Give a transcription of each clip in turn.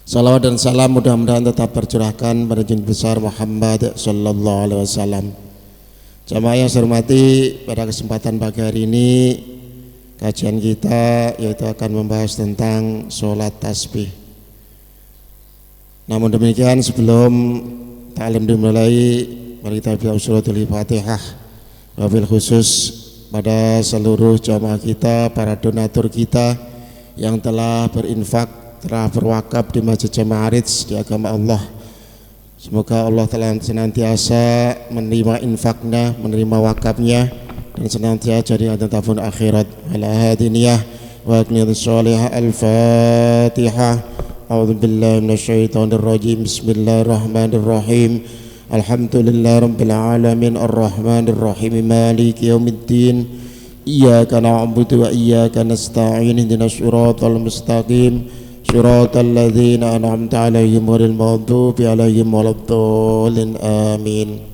Salawat dan salam mudah-mudahan tetap tercurahkan pada junjungan besar Muhammad sallallahu alaihi wasallam. Jamaah yang saya hormati, pada kesempatan pagi hari ini kajian kita yaitu akan membahas tentang sholat tasbih. Namun demikian sebelum ta'lim dimulai, mari kita baca suratul Fatihah. Wabil khusus pada seluruh jamaah kita, para donatur kita yang telah berinfak, telah berwakaf di Masjid Jami' Arits di agama Allah. Semoga Allah telah senantiasa menerima infaknya, menerima wakafnya, dan senantiasa jadi adabun akhirat. Ala hadiniyah wa akniyat sholihah. Al-Fatihah. A'udzu billahi minasyaitonir rajim. Bismillahirrahmanirrahim. Alhamdulillahi rabbil alamin arrahmanir rahim maliki yaumiddin. Iyyaka na'budu wa iyyaka nasta'in. Ihdinas siratal mustaqim. Shiratal ladzina an'amta 'alaihim ghairil maghdubi 'alaihim waladdallin. Amin.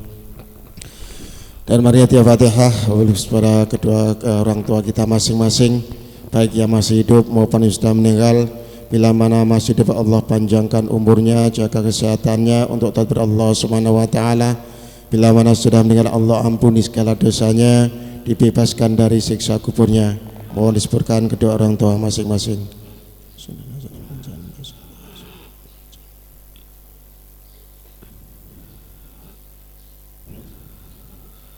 Dan mari hati Fatihah kepada kedua orang tua kita masing-masing, baik yang masih hidup maupun yang sudah meninggal. Bila mana masih hidup, Allah panjangkan umurnya, jaga kesehatannya untuk taat Allah Subhanahu wa taala. Bila mana sudah meninggal, Allah ampuni segala dosanya, dibebaskan dari siksa kuburnya. Mohon disebutkan kedua orang tua masing-masing.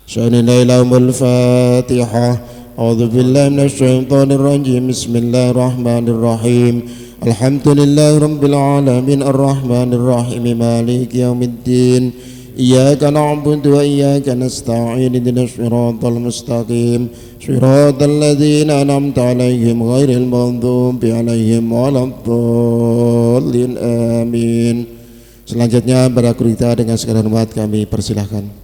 Syai'inailamul Fatihah. A'udzu billahi minasyaitonir rajim. Bismillahirrahmanirrahim. Alhamdulillahi rabbil alamin arrahmanir rahim maliki yaumiddin. Iyyaka na'budu wa iyyaka nasta'in. Ihdinas siratal mustaqim. Siratal ladzina an'amta 'alaihim ghairil maghdubi 'alaihim waladdallin. Amin. Selanjutnya para guru kita dengan segala hormat kami persilahkan.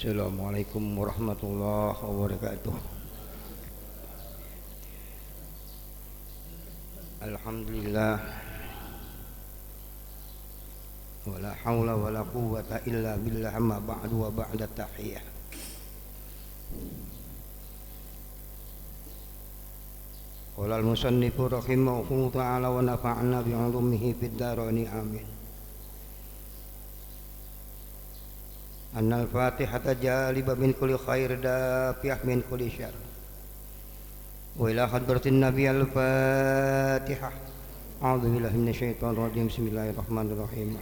Assalamualaikum warahmatullahi wabarakatuh. Alhamdulillah, wala haula wala quwwata illa billah, amma ba'du wa ba'da tahiyah. Qala al-musannifu rahimahullahu ta'ala wa nafa'na bi'ulumihi fid dharain amin. Annal Fatihata jaliba min kulli khair, dafiyah min kulli syarr. Wa ila hadratin Nabi al-Fatihah. A'udzu billahi minasyaitonir rajim. Bismillahirrahmanirrahim.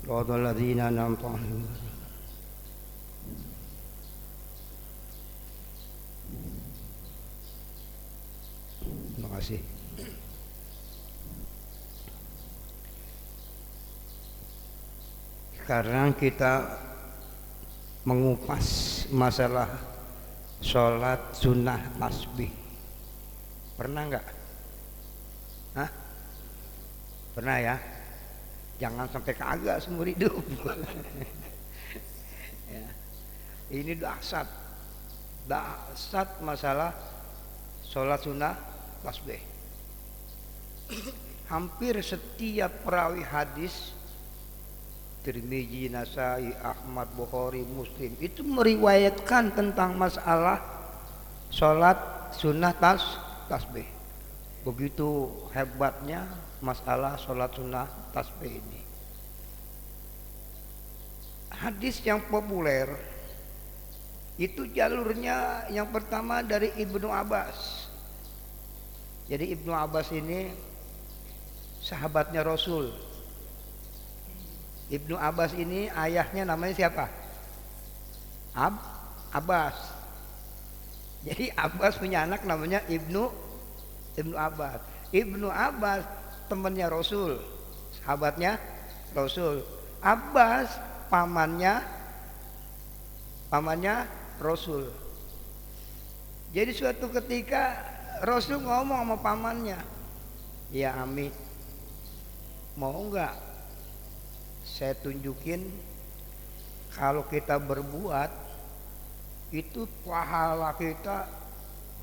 Shiratal ladzina an'amta 'alaihim. Terima kasih. Sekarang kita mengupas masalah sholat sunnah tasbih. Pernah nggak? Hah? Pernah ya? Jangan sampai kagak seumur hidup. Ya. Ini dahsyat masalah sholat sunnah tasbih. Hampir setiap perawi hadis Tirmidzi, Nasai, Ahmad, Bukhari, Muslim itu meriwayatkan tentang masalah sholat sunnah tasbih. Begitu hebatnya masalah sholat sunnah tasbih ini. Hadis yang populer itu jalurnya yang pertama dari Ibnu Abbas. Jadi Ibnu Abbas ini sahabatnya Rasul. Ibnu Abbas ini ayahnya namanya siapa? Abbas. Jadi Abbas punya anak namanya Ibnu Abbas. Ibnu Abbas temannya Rasul, sahabatnya Rasul. Abbas pamannya Rasul. Jadi suatu ketika Rasul ngomong sama pamannya, "Ya Ami, mau enggak saya tunjukin kalau kita berbuat itu pahala kita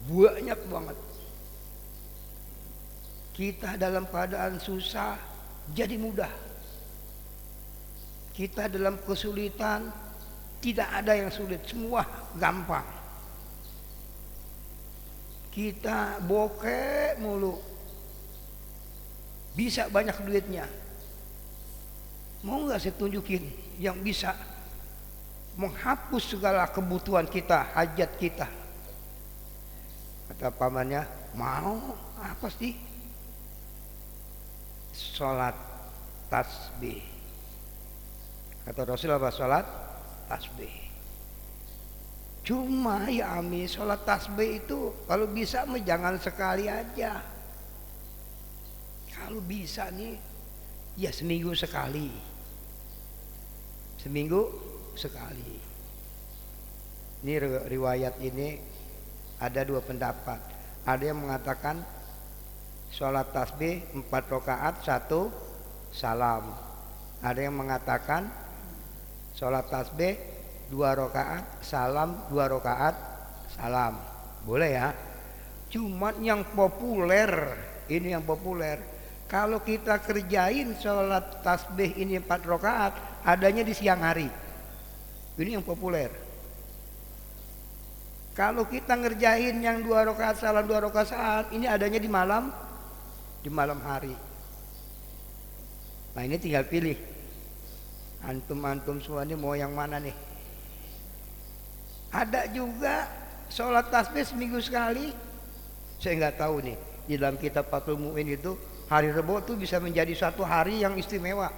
banyak banget. Kita dalam keadaan susah jadi mudah. Kita dalam kesulitan tidak ada yang sulit, semua gampang. Kita bokeh mulu, bisa banyak duitnya. Mau nggak saya tunjukin yang bisa menghapus segala kebutuhan kita, hajat kita? Kata pamannya, mau apa sih? Sholat tasbih. Kata Rasul apa? Sholat tasbih. Cuma ya Ami, sholat tasbih itu kalau bisa jangan sekali aja. Kalau bisa nih ya seminggu sekali. Seminggu sekali. Ini riwayat ini ada dua pendapat. Ada yang mengatakan sholat tasbih 4 rakaat 1 salam. Ada yang mengatakan sholat tasbih 2 rakaat salam, 2 rakaat salam. Boleh ya. Cuman yang populer, ini yang populer. Kalau kita kerjain sholat tasbih ini 4 rakaat, adanya di siang hari. Ini yang populer. Kalau kita ngerjain yang 2 rakaat salam, 2 rakaat salam, ini adanya di malam hari. Nah ini tinggal pilih. Antum semua ini mau yang mana nih? Ada juga sholat tasbih seminggu sekali. Saya nggak tahu nih. Di dalam kitab Fathul Mu'in itu hari Rebo itu bisa menjadi satu hari yang istimewa.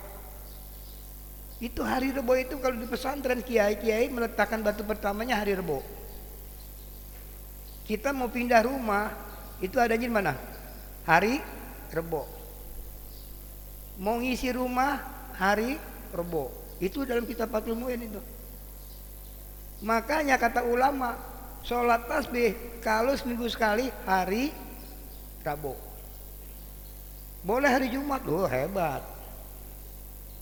Itu hari Rebo itu kalau di pesantren kiai-kiai meletakkan batu pertamanya hari Rebo. Kita mau pindah rumah itu adanya di mana? Hari Rebo. Mau ngisi rumah hari Rebo. Itu dalam kitab Fathul Mu'in itu. Makanya kata ulama, sholat tasbih kalau seminggu sekali hari Rabu. Boleh hari Jumat, hebat.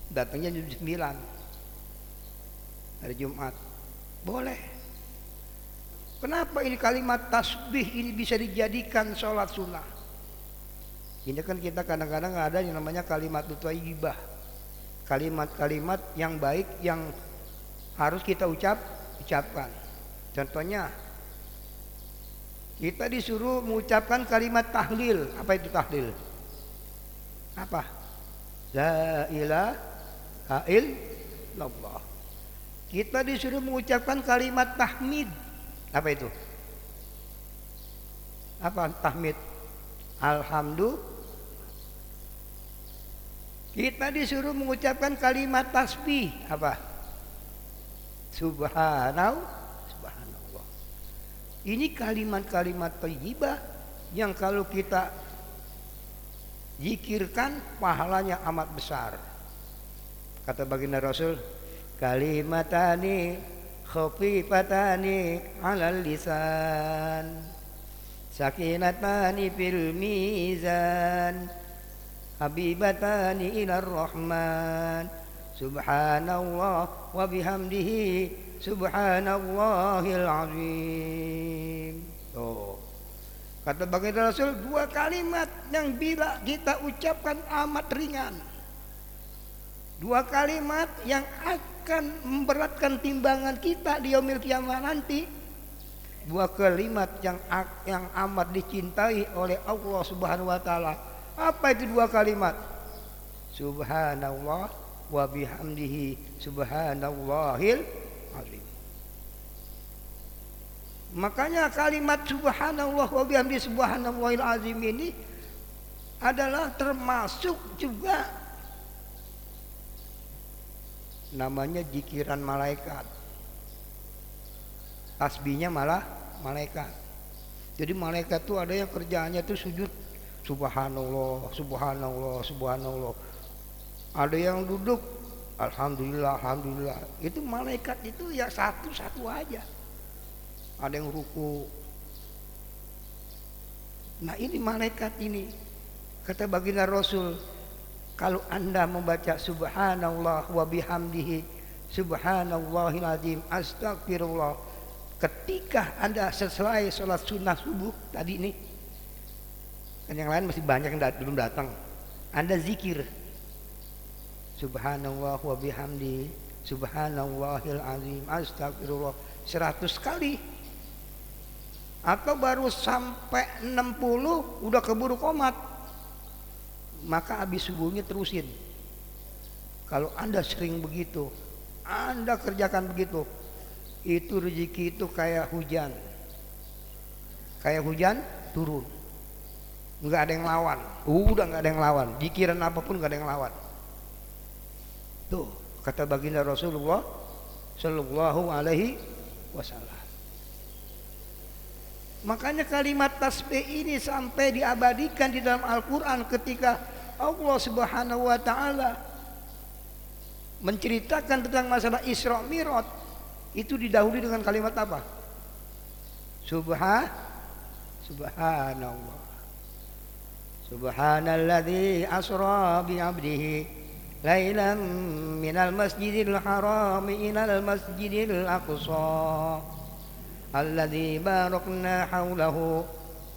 Datangnya jam 9 hari Jumat. Boleh. Kenapa ini kalimat tasbih ini bisa dijadikan sholat sunnah? Ini kan kita kadang-kadang ada yang namanya kalimat thayyibah. Kalimat-kalimat yang baik yang harus kita ucapkan. Contohnya kita disuruh mengucapkan kalimat tahlil. Apa itu tahlil? Apa? La ilaha illallah. Kita disuruh mengucapkan kalimat tahmid. Apa itu? Apa tahmid? Alhamdulillah. Kita disuruh mengucapkan kalimat tasbih. Apa? Subhanallah. Ini kalimat-kalimat thayyibah yang kalau kita zikirkan pahalanya amat besar. Kata baginda Rasul, kalimatani khafifatani 'alal lisan, sakinatani fil mizan, habibatani ilar rahman, subhanallah wa bihamdihi subhanallahil azim. Tuh. Kata baginda Rasul, 2 kalimat yang bila kita ucapkan amat ringan. 2 kalimat yang akan memberatkan timbangan kita di yaumil kiamah nanti. 2 kalimat yang amat dicintai oleh Allah Subhanahu wa taala. Apa itu 2 kalimat? Subhanallah wa bihamdihi subhanallahil azim. Makanya kalimat subhanallah wa bihamdihi subhanallahil azim ini adalah termasuk juga namanya zikiran malaikat. Tasbihnya malah malaikat. Jadi malaikat tuh ada yang kerjaannya tuh sujud subhanallah, subhanallah, subhanallah. Ada yang duduk alhamdulillah, alhamdulillah. Itu malaikat itu ya satu-satu aja. Ada yang ruku. Nah ini malaikat ini. Kata baginda Rasul, kalau anda membaca subhanallah wa bihamdihi subhanallahil azim astagfirullah, ketika anda selesai sholat sunnah subuh tadi ini, kan yang lain masih banyak yang belum datang, anda zikir subhanallah wa bihamdi subhanallahil azim astagfirullah 100 kali, atau baru sampai 60 udah keburu komat, maka habis subuhnya terusin. Kalau Anda sering begitu, Anda kerjakan begitu, itu rezeki itu kayak hujan. Kayak hujan turun. Enggak ada yang lawan. Udah enggak ada yang lawan. Pikiran apapun enggak ada yang lawan. Tuh, kata baginda Rasulullah sallallahu alaihi wasallam. Makanya kalimat tasbih ini sampai diabadikan di dalam Al-Qur'an ketika Allah Subhanahu wa taala menceritakan tentang masalah Isra Mi'raj, itu didahului dengan kalimat apa? Subhanallah. Subhanalladzi asra bi 'abdihi lailan minal masjidil haram ilal masjidil aqsa alladzi barakna haulahu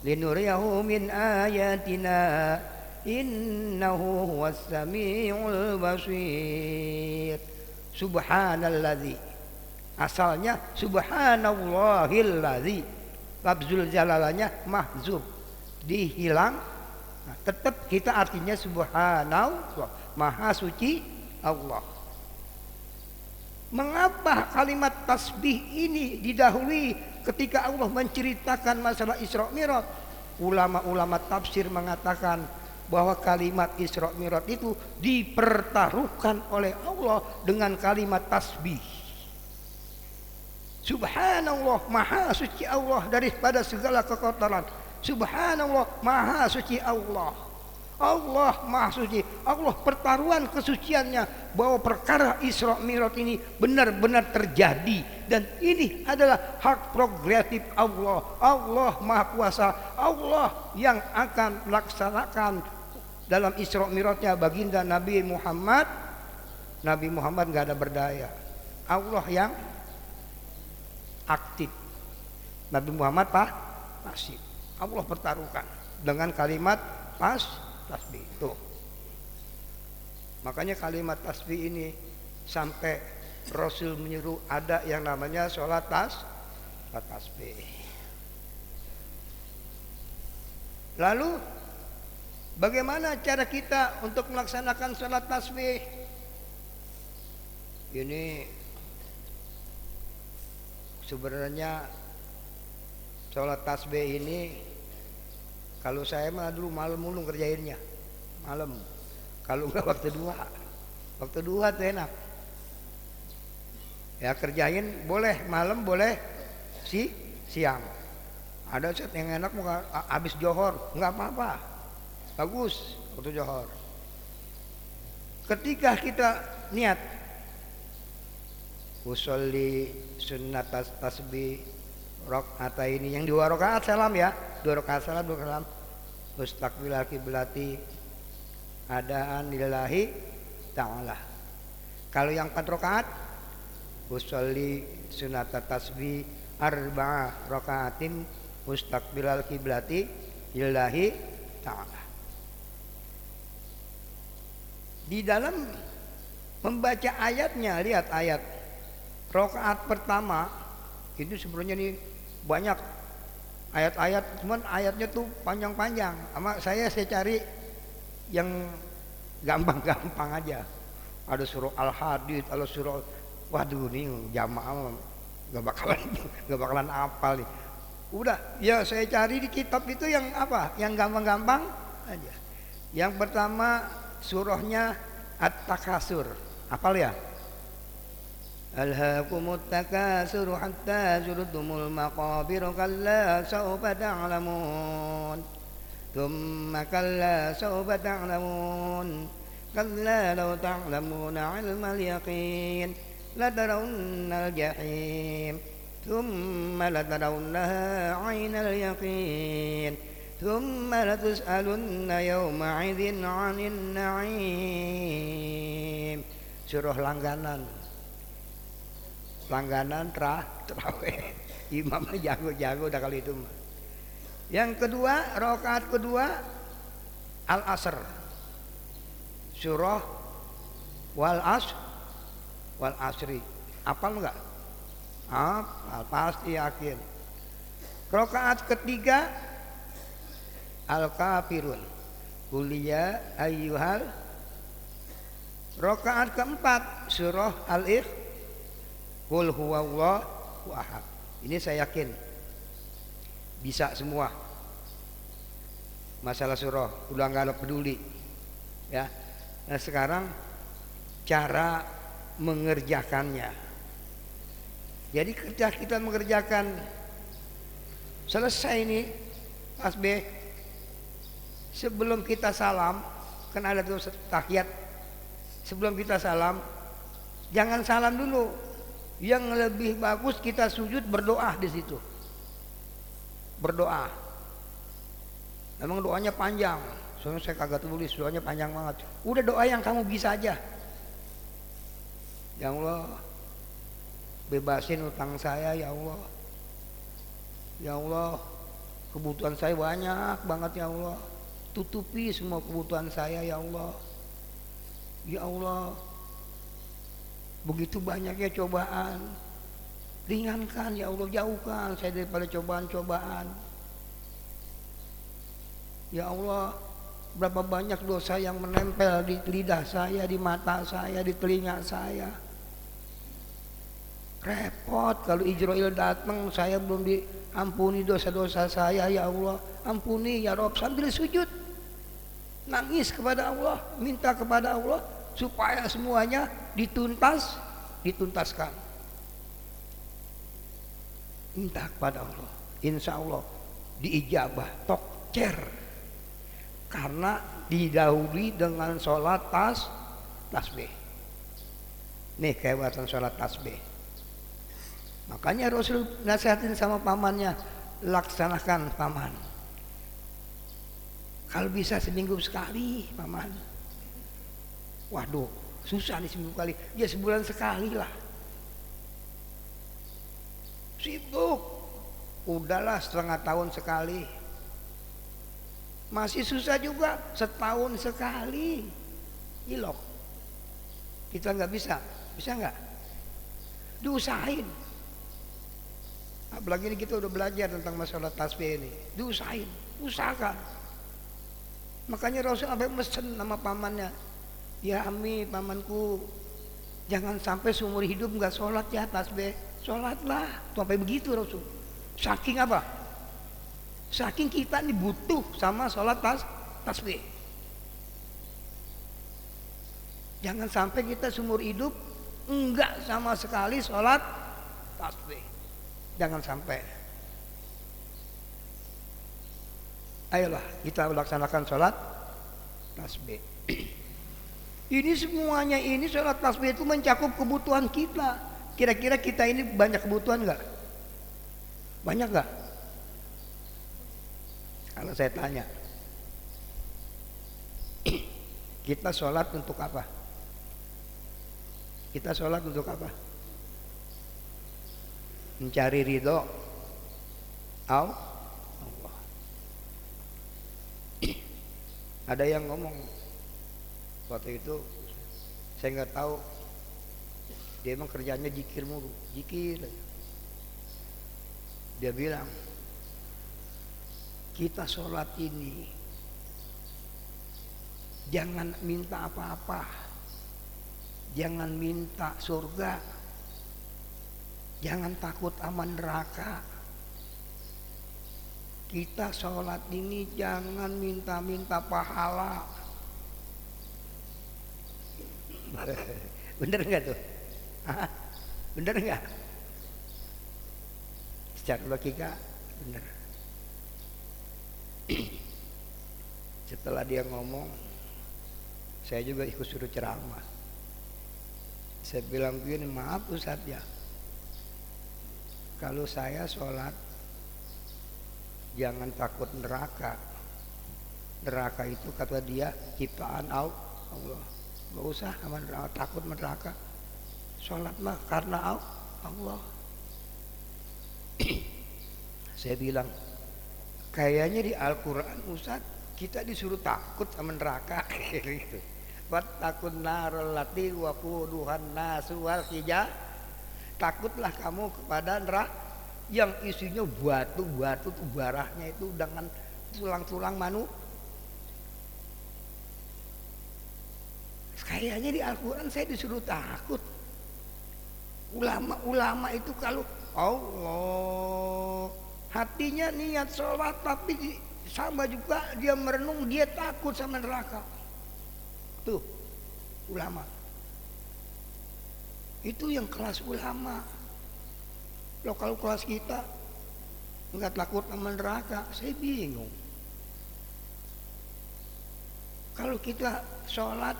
linuriyahu min ayatina innahu huwas samiul basir. Subhanalladzi, asalnya subhanallahilladzi, lafzul jalalanya mahzub, dihilang. Nah, tetap kita artinya subhanallah, maha suci Allah. Mengapa kalimat tasbih ini didahului ketika Allah menceritakan masalah Isra Mi'raj? Ulama-ulama tafsir mengatakan bahwa kalimat Isra Mi'raj itu dipertaruhkan oleh Allah dengan kalimat tasbih. Subhanallah, maha suci Allah daripada segala kekotoran. Subhanallah, maha suci Allah. Allah maha suci. Allah pertaruhan kesuciannya bahwa perkara Isra Mi'raj ini benar-benar terjadi, dan ini adalah hak progresif Allah. Allah maha kuasa. Allah yang akan melaksanakan dalam Isra Mi'rajnya baginda Nabi Muhammad. Nabi Muhammad nggak ada berdaya. Allah yang aktif, Nabi Muhammad pasif. Allah pertaruhkan dengan kalimat tasbih itu. Makanya kalimat tasbih ini sampai Rasul menyuruh ada yang namanya sholat tasbih. Lalu bagaimana cara kita untuk melaksanakan sholat tasbih? Ini sebenarnya sholat tasbih ini, kalau saya mah dulu malam mulu ngerjainnya, malam. Kalau nggak waktu duha tuh enak. Ya kerjain boleh malam, boleh siang. Ada set yang enak mau habis johor, nggak apa-apa, bagus waktu johor. Ketika kita niat usolli sunnat tasbih rakaat ini, yang 2 rakaat salam ya, 2 rakaat salam, 2 salam, mustaqbilal kiblati adaan lillahi ta'ala. Kalau yang 4 rakaat usolli sunat tasbih arba'a rakaatin mustaqbilal kiblati lillahi ta'ala. Di dalam membaca ayatnya, lihat ayat rakaat pertama itu sebenarnya nih banyak ayat-ayat, cuman ayatnya tuh panjang-panjang. Saya cari yang gampang-gampang aja. Ada surah Al-Hadid, ada surah, waduh nih jamaah nggak bakalan hafal nih. Udah, ya saya cari di kitab itu yang apa? Yang gampang-gampang aja. Yang pertama surahnya At-Takasur. Hafal ya? Alhaakumut takasur hatta zurtumul maqabir kalla sawfa ta'lamun thumma kalla sawfa ta'lamun kalla law ta'lamuna 'ilmal yaqin latarawunnal jahim thumma latarawunnaha 'ainal yaqin thumma latus'alunna yawma 'idzin 'anil na'im. Surah langganan terawih. Imamnya jago-jago dah kali itu. Yang kedua, rakaat kedua Al-Asr. Surah wal asri. Hafal enggak? Hafal, pasti yakin. Rakaat ketiga Al-Kafirun. Qul ya ayyuhal. Rakaat keempat surah Al-Ikhlas. Qul huwallahu ahad. Ini saya yakin bisa semua. Masalah surah udah nggak peduli ya. Nah sekarang cara mengerjakannya. Jadi ketika kita mengerjakan selesai ini tasbih, sebelum kita salam kan ada tuh tahiyat. Sebelum kita salam jangan salam dulu. Yang lebih bagus kita sujud berdoa di situ. Berdoa. Memang doanya panjang. Soalnya saya kagak tulis, doanya panjang banget. Udah doa yang kamu bisa aja. Ya Allah, bebasin utang saya ya Allah. Ya Allah, kebutuhan saya banyak banget ya Allah. Tutupi semua kebutuhan saya ya Allah. Ya Allah, begitu banyaknya cobaan, ringankan ya Allah, jauhkan saya daripada cobaan-cobaan. Ya Allah, berapa banyak dosa yang menempel di lidah saya, di mata saya, di telinga saya. Repot kalau Israel datang saya belum diampuni dosa-dosa saya ya Allah. Ampuni ya Rob, sambil sujud nangis kepada Allah, minta kepada Allah supaya semuanya dituntaskan. Minta kepada Allah, insya Allah diijabah tokcer, karena didahului dengan sholat tasbih. Nih kehebatan sholat tasbih. Makanya Rasul nasihatin sama pamannya, laksanakan paman. Kalau bisa seminggu sekali paman. Waduh, susah nih seminggu kali. Ya sebulan sekali lah. Sibuk. Udahlah setengah tahun sekali. Masih susah juga setahun sekali. Ilok. Kita nggak bisa. Bisa nggak? Diusahain. Apalagi ini kita udah belajar tentang masalah tasbih ini. Diusahain. Usahakan. Makanya Rasul sampai mesen nama pamannya. Ya Ami, pamanku, jangan sampai seumur hidup nggak sholat ya tasbih. Sholatlah, sampai begitu Rasul. Saking apa? Saking kita ini butuh sama sholat tasbih. Jangan sampai kita seumur hidup enggak sama sekali sholat tasbih. Jangan sampai. Ayolah kita laksanakan sholat tasbih. Ini semuanya ini sholat tasbih itu mencakup kebutuhan kita. Kira-kira kita ini banyak kebutuhan nggak? Banyak nggak? Kalau saya tanya, kita sholat untuk apa? Kita sholat untuk apa? Mencari ridho Allah. Ada yang ngomong waktu itu, saya nggak tahu, dia emang kerjanya zikir mulu, zikir. Dia bilang, kita sholat ini jangan minta apa-apa, jangan minta surga, jangan takut aman neraka. Kita sholat ini jangan minta-minta pahala. Bener nggak tuh? Bener nggak? Secara logika bener. Setelah dia ngomong, saya juga ikut suruh ceramah. Saya bilang begini, maaf Ustaz ya, kalau saya sholat jangan takut neraka. Neraka itu kata dia ciptaan Allah. Gak usah sama neraka, takut neraka. Sholat mah karena Allah. Saya bilang, kayaknya di Al-Quran Ustaz kita disuruh takut sama neraka. Gitu. Wattaqun narol lati waquduhan nasu wal hijab. Takutlah kamu kepada yang isinya batu tuh barahnya itu dengan tulang-tulang manusia. Kayaknya di Al-Quran saya disuruh takut. Ulama-ulama itu kalau Allah hatinya niat sholat, tapi sama juga dia merenung, dia takut sama neraka. Tuh ulama itu yang kelas ulama. Loh kalau kelas kita nggak takut sama neraka, saya bingung. Kalau kita sholat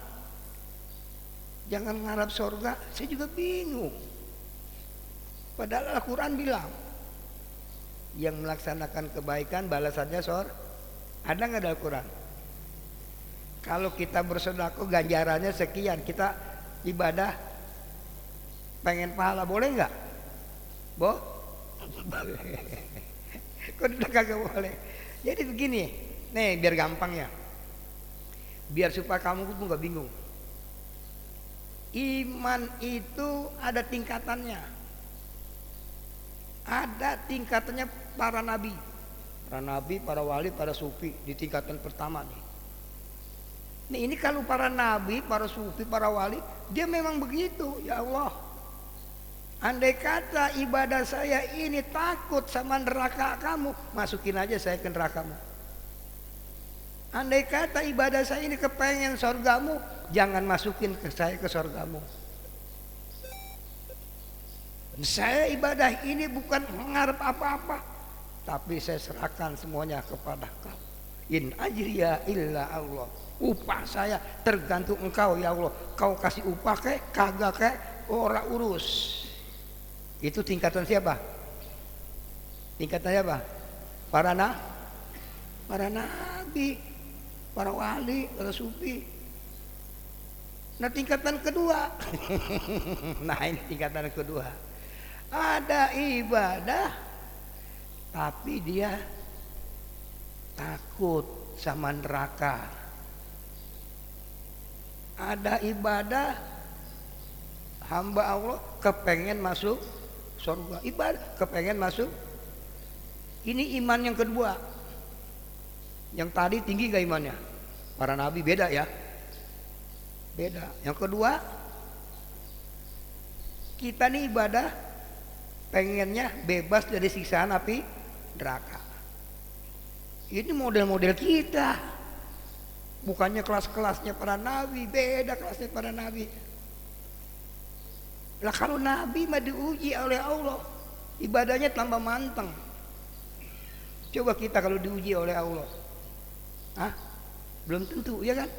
jangan ngarap surga, saya juga bingung. Padahal Al-Quran bilang yang melaksanakan kebaikan balasannya surga. Ada nggak dalam Al-Quran? Kalau kita bersedekah ganjarannya sekian, kita ibadah pengen pahala, boleh nggak? Kok udah kagak boleh? Jadi begini, nih biar gampang ya, biar supaya kamu tuh nggak bingung. Iman itu ada tingkatannya. Ada tingkatannya para nabi, para wali, para sufi di tingkatan pertama nih. Nih ini kalau para nabi, para sufi, para wali, dia memang begitu. Ya Allah, andai kata ibadah saya ini takut sama neraka kamu, masukin aja saya ke nerakamu. Andai kata ibadah saya ini kepengen surgamu, jangan masukin ke saya ke surgamu. Saya ibadah ini bukan mengharap apa-apa, tapi saya serahkan semuanya kepada Kau. In ajriya illa Allah. Upah saya tergantung Engkau ya Allah. Kau kasih upah kek, kagak kek, ora urus. Itu tingkatan siapa? Tingkatannya apa? Para nabi, para wali, para sufi. Nah tingkatan kedua. Nah ini tingkatan kedua. Ada ibadah tapi dia takut sama neraka. Ada ibadah hamba Allah kepengen masuk surga, ibadah kepengen masuk. Ini iman yang kedua. Yang tadi tinggi gak imannya? Para nabi beda ya, beda. Yang kedua, kita nih ibadah pengennya bebas dari siksaan api neraka. Ini model-model kita. Bukannya kelas-kelasnya para nabi, beda kelasnya para nabi. Lah kalau nabi mah diuji oleh Allah, ibadahnya tambah manteng. Coba kita kalau diuji oleh Allah, belum tentu, ya kan?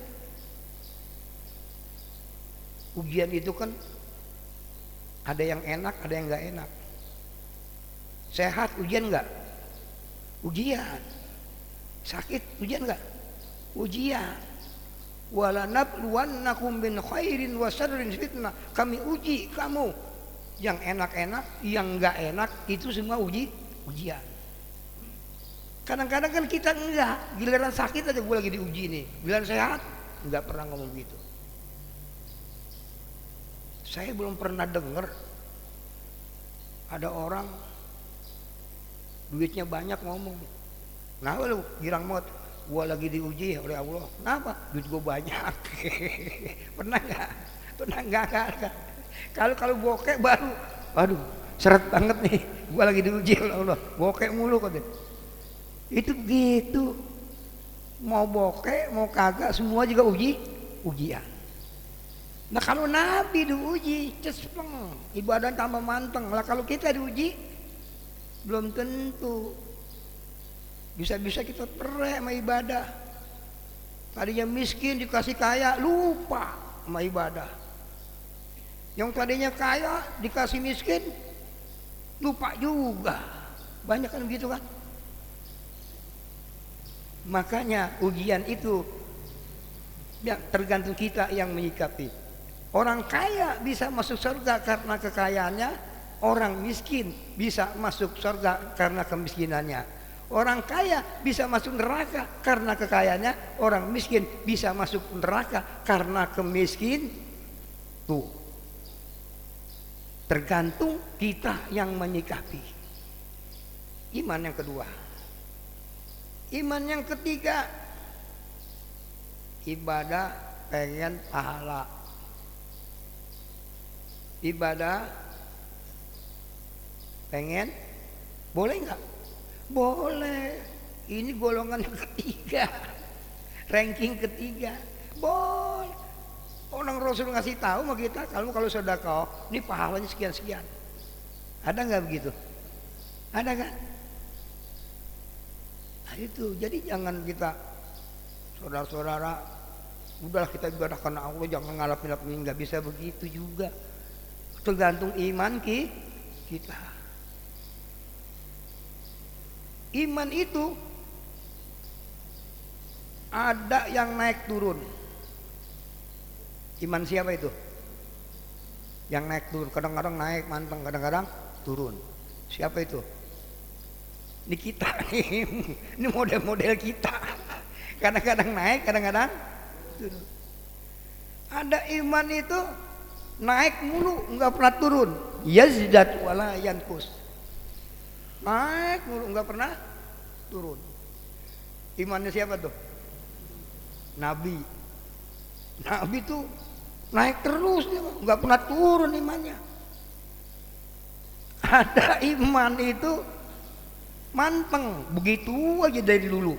Ujian itu kan ada yang enak, ada yang nggak enak. Sehat ujian nggak? Ujian. Sakit ujian nggak? Ujian. Walanabluwannakum bin khairin wa syarrin fitnah. Kami uji kamu. Yang enak-enak, yang nggak enak, itu semua ujian. Kadang-kadang kan kita enggak, giliran sakit aja gue lagi diuji nih. Giliran sehat enggak pernah ngomong gitu. Saya belum pernah dengar ada orang duitnya banyak ngomong, kenapa lu girang banget? Gua lagi diuji oleh Allah. Kenapa? Duit gua banyak. Pernah nggak? Pernah nggak? Kalau bokeh baru, aduh seret banget nih. Gua lagi diuji oleh Allah. Bokeh mulu katanya. Itu gitu. Mau bokeh, mau kagak, semua juga ujian. Nah kalau Nabi diuji, cespeng, ibadah tambah manteng. Lah kalau kita diuji, belum tentu. Bisa-bisa kita pereh sama ibadah. Tadinya miskin dikasih kaya, lupa sama ibadah. Yang tadinya kaya dikasih miskin, lupa juga. Banyak kan begitu kan? Makanya ujian itu ya, tergantung kita yang menyikapi. Orang kaya bisa masuk surga karena kekayaannya, orang miskin bisa masuk surga karena kemiskinannya. Orang kaya bisa masuk neraka karena kekayaannya, orang miskin bisa masuk neraka karena kemiskin. Tuh, tergantung kita yang menyikapi. Iman yang kedua. Iman yang ketiga, ibadah pengen pahala. Ibadah pengen, boleh nggak? Boleh. Ini golongan yang ketiga, ranking ketiga. Boleh. Orang Rasul ngasih tahu sama kita, kalau sedekah, ini pahalanya sekian-sekian. Ada nggak begitu? Ada kan? Nah itu, jadi jangan kita, saudara-saudara, udahlah kita ibadah karena Allah, jangan ngalap-ngalapin, nggak bisa begitu juga. Tergantung iman kita. Iman itu ada yang naik turun. Iman siapa itu? Yang naik turun, kadang-kadang naik manteng, kadang-kadang turun. Siapa itu? Ini kita, ini model-model kita. Kadang-kadang naik, kadang-kadang turun. Ada iman itu naik mulu, nggak pernah turun. Yazdat wala yanqus. Naik mulu, nggak pernah turun. Imannya siapa tuh? Nabi. Nabi tuh naik terus, nggak pernah turun imannya. Ada iman itu manteng, begitu aja dari dulu.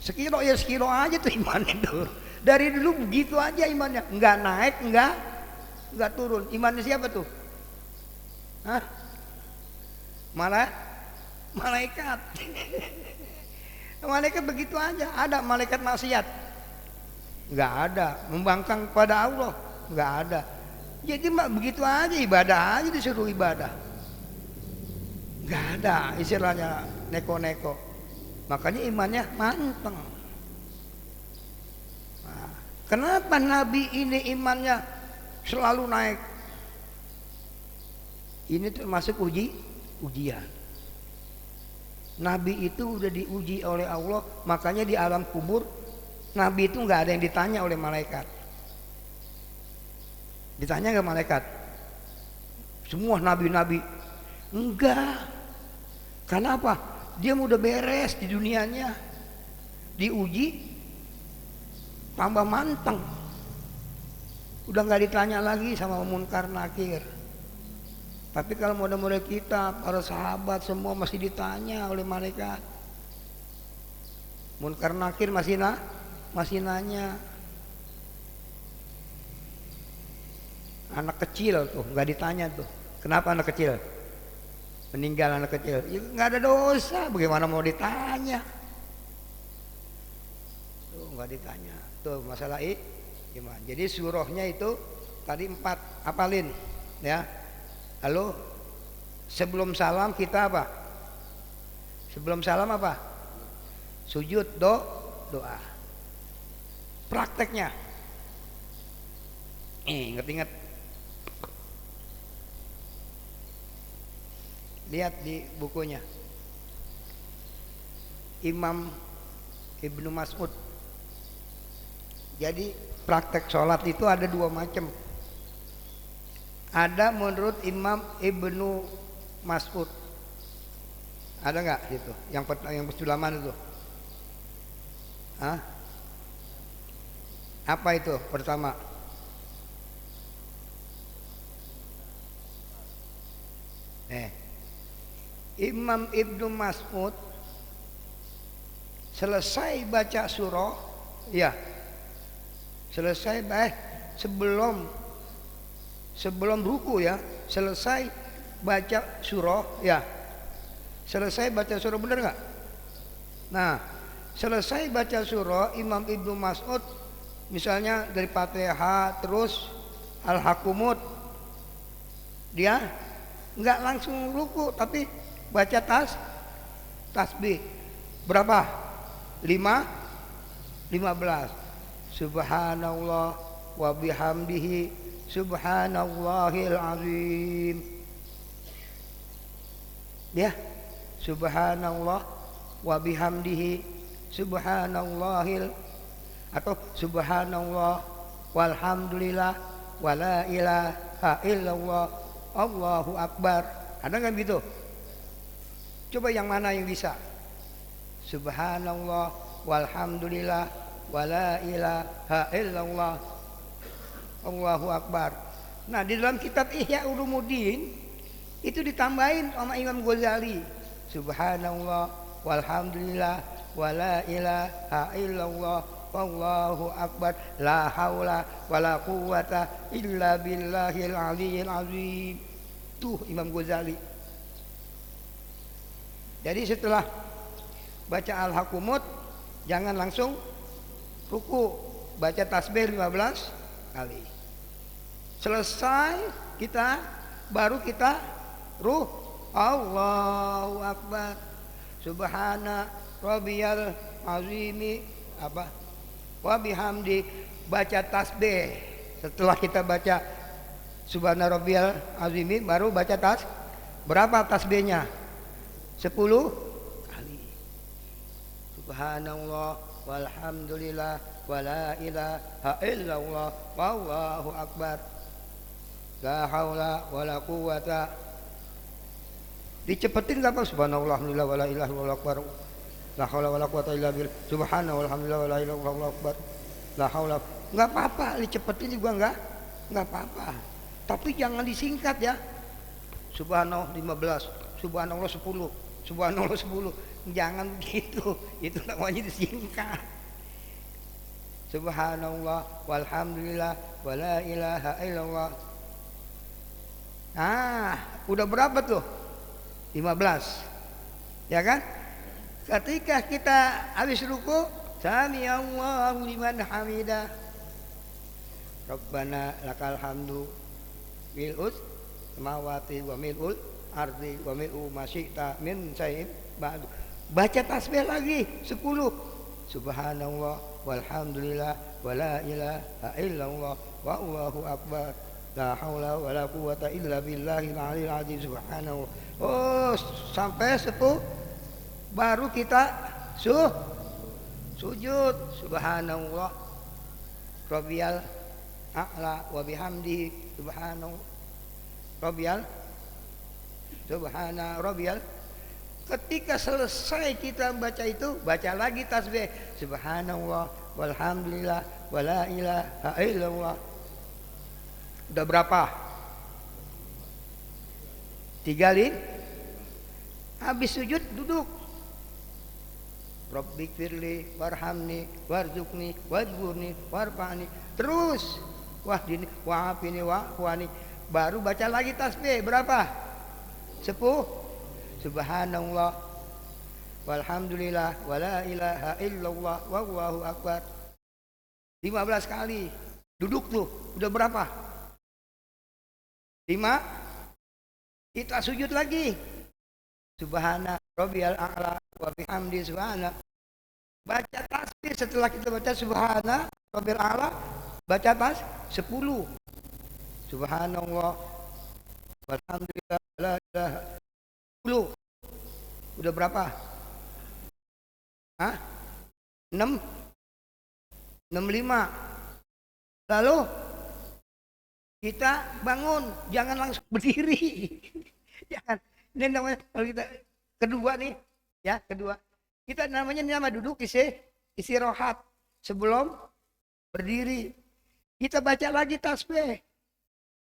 Sekilo ya sekilo aja tuh iman itu. Dari dulu begitu aja imannya, nggak naik, nggak turun. Imannya siapa tuh? Hah? Malaikat. Malaikat begitu aja. Ada malaikat maksiat? Nggak ada. Membangkang pada Allah? Nggak ada. Jadi begitu aja, ibadah aja, disuruh ibadah. Nggak ada istilahnya neko-neko. Makanya imannya manteng. Nah, kenapa Nabi ini imannya selalu naik? Ini termasuk ujian. Nabi itu udah diuji oleh Allah, makanya di alam kubur Nabi itu nggak ada yang ditanya oleh malaikat. Ditanya nggak malaikat? Semua nabi-nabi enggak. Karena apa? Dia udah beres di dunianya, diuji, tambah manteng. Udah nggak ditanya lagi sama Munkar Nakir. Tapi kalau model-model kita, para sahabat semua masih ditanya oleh malaikat. Munkar Nakir masih nanya. Anak kecil tuh nggak ditanya tuh. Kenapa anak kecil? Meninggal anak kecil, ya, nggak ada dosa, bagaimana mau ditanya? Tuh nggak ditanya. Tuh masalah iman. Jadi surahnya itu tadi 4, apalin ya. Lalu sebelum salam kita apa? Sebelum salam apa? Sujud, doa. Prakteknya, ingat-ingat. Lihat di bukunya Imam Ibnu Mas'ud. Jadi praktek sholat itu ada 2 macam. Ada menurut Imam Ibnu Mas'ud. Ada nggak gitu? Yang persulaman itu? Hah? Apa itu pertama? Imam Ibnu Mas'ud selesai baca surah, ya, selesai sebelum ruku ya, selesai baca surah, ya, selesai baca surah, bener nggak? Nah, selesai baca surah Imam Ibnu Mas'ud, misalnya dari Fatihah terus Al-Hakumut, dia nggak langsung ruku tapi baca tasbih. Berapa? 15. Subhanallah wa bihamdihi subhanallahil azim. Ya. Subhanallah wa bihamdihi subhanallahil, atau subhanallah walhamdulillah wala ilaha illallah Allahu akbar. Ada nggak gitu? Coba yang mana yang bisa? Subhanallah walhamdulillah wala ilaha illallah Allahu akbar. Nah, di dalam kitab Ihya Ulumuddin itu ditambahin sama Imam Ghazali. Subhanallah walhamdulillah wala ilaha illallah wallahu akbar la haula wala quwata illa billahil aliyyil azim. Tuh Imam Ghazali. Jadi setelah baca Al-Hakumut jangan langsung ruku, baca tasbih 15 kali. Selesai kita baru kita ruh Allahu akbar subhana rabbiyal azimi apa wa bihamdi, baca tasbih. Setelah kita baca subhana rabbiyal azimi baru baca berapa tasbihnya? 10 kali. Subhanallah walhamdulillah wala ilaha illallah wallahu akbar la haula wala quwata. Dicepetin enggak Pak? Subhanallah alhamdulillah wala ilaha illallah akbar la haula wala quwata illa billah. Subhanallah walhamdulillah wala ilaha illallah akbar la haula. Enggak apa-apa, dicepetin juga enggak apa-apa. Tapi jangan disingkat ya. Subhanallah 15, subhanallah 10, subhanallah 10. Jangan begitu. Itu namanya disingkat. Subhanallah walhamdulillah wala ilaha illallah. Nah, udah berapa tuh? 15. Ya kan? Ketika kita habis ruku, sami Allahu liman hamidah. Rabbana lakal hamdu mil'us samawati wa mil'ul ardi wa mil'u ma syi'ta min syai'in ba'du. Baca tasbih lagi 10. Subhanallah walhamdulillah wala ilaha illallah wallahu akbar la haula wala quwata illa billahil aliyil azim. Subhanallah. Oh, sampai 10 baru kita sujud. Subhanallah rabbiyal a'la wa bihamdihi subhanallah rabbiyal subhana rabbiyal. Ketika selesai kita baca itu, baca lagi tasbih subhanallah walhamdulillah wala ilaha illallah. Udah berapa? 3 kali. Habis sujud duduk. Rabbighfirli warhamni warzuqni wajburni warfa'ni. Terus wahdini wa'afini wa'afwani. Baru baca lagi tasbih berapa? 10. Subhanallah walhamdulillah wala ilaha illallah wallahu akbar 15 kali. Duduk tuh udah berapa? 5. Kita sujud lagi. Subhana rabbiyal a'la wa bihamdi subhana. Baca tasbih setelah kita baca subhana rabbiyal a'la, baca 10. Subhanallah walhamdulillah la ilaha 10. Udah berapa? 6 65. Lalu kita bangun, jangan langsung berdiri. Jangan. Ini namanya kalau kita kedua nih, ya, kedua. Kita namanya duduk istirahat sebelum berdiri. Kita baca lagi tasbih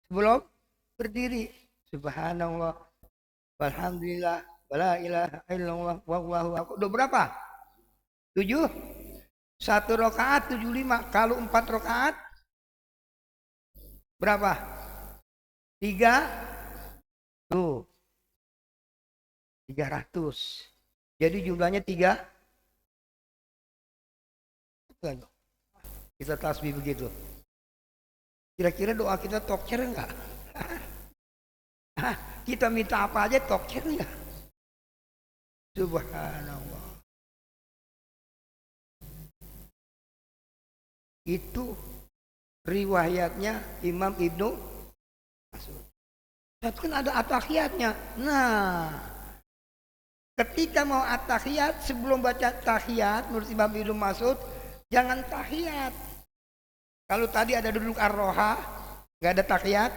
sebelum berdiri. Subhanallah walhamdulillah wala ilaha illallah wallahu akbar. Udah berapa? 7. 1 rakaat 75. Kalau 4 rakaat berapa? 3. Tuh 300. Jadi jumlahnya 3. Kita tasbih begitu. Kira-kira doa kita tokcer enggak? Kita minta apa aja tokcer enggak? Subhanallah. Itu riwayatnya Imam Ibnu Mas'ud. Itu kan ada at-tahiyatnya. Nah, ketika mau at-tahiyat, sebelum baca tahiyat menurut Imam Ibnu Mas'ud, jangan tahiyat. Kalau tadi ada duduk ar-roha, nggak ada tahiyat.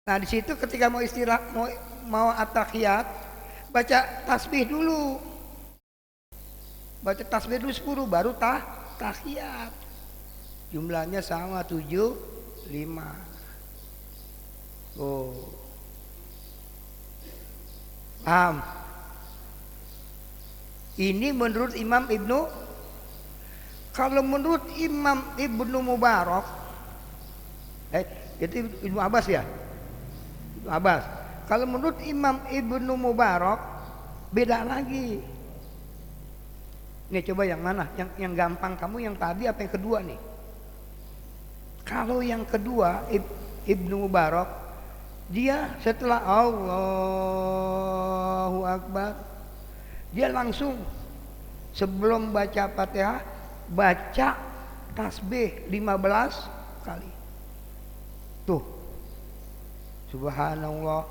Nah di situ ketika mau istirahat, mau at-tahiyat, baca tasbih dulu. Baca tasbih dulu 10 baru tahiyat. Jumlahnya sama 7, 5. Oh. Paham? Ini menurut Imam Ibnu. Kalau menurut Imam Ibnu Mubarak, itu Ibnu Abbas ya? Ibnu Abbas. Kalau menurut Imam Ibnu Mubarak beda lagi. Nih coba yang mana? Yang gampang kamu yang tadi apa yang kedua nih? Kalau yang kedua Ibnu Mubarak, dia setelah Allahu Akbar, dia langsung sebelum baca Fatihah baca tasbih 15 kali. Tuh. Subhanallah,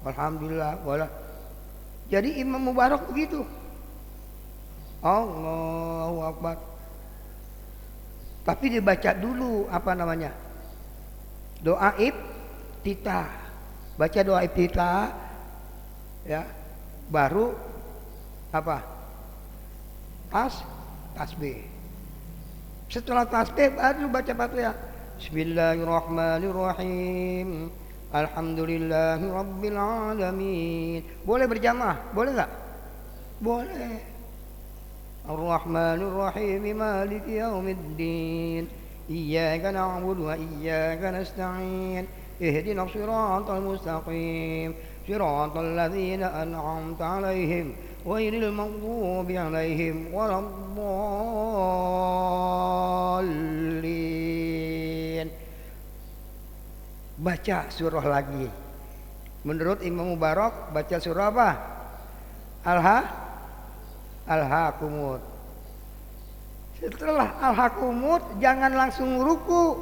alhamdulillah, wala. Jadi Imam Mubarak begitu. Allahu Akbar. Tapi dibaca dulu apa namanya? Doa iftitah. Baca doa iftitah ya. Baru apa? Tasbih. Setelah tasbih baru baca Fatihah. Bismillahirrahmanirrahim. Alhamdulillahi rabbil alamin. Boleh berjamaah? Boleh enggak? Boleh. Ar-Rahmanir-Rahim Maliki Yaumiddin. Iyyaka na'budu wa iyyaka nasta'in. Ihdinas siratal mustaqim. Siratal ladzina an'amta 'alaihim ghairil maghdubi 'alaihim waladdallin. Baca surah lagi. Menurut Imam Mubarak baca surah apa? Al-Hakumut. Setelah Al-Hakumut jangan langsung ruku.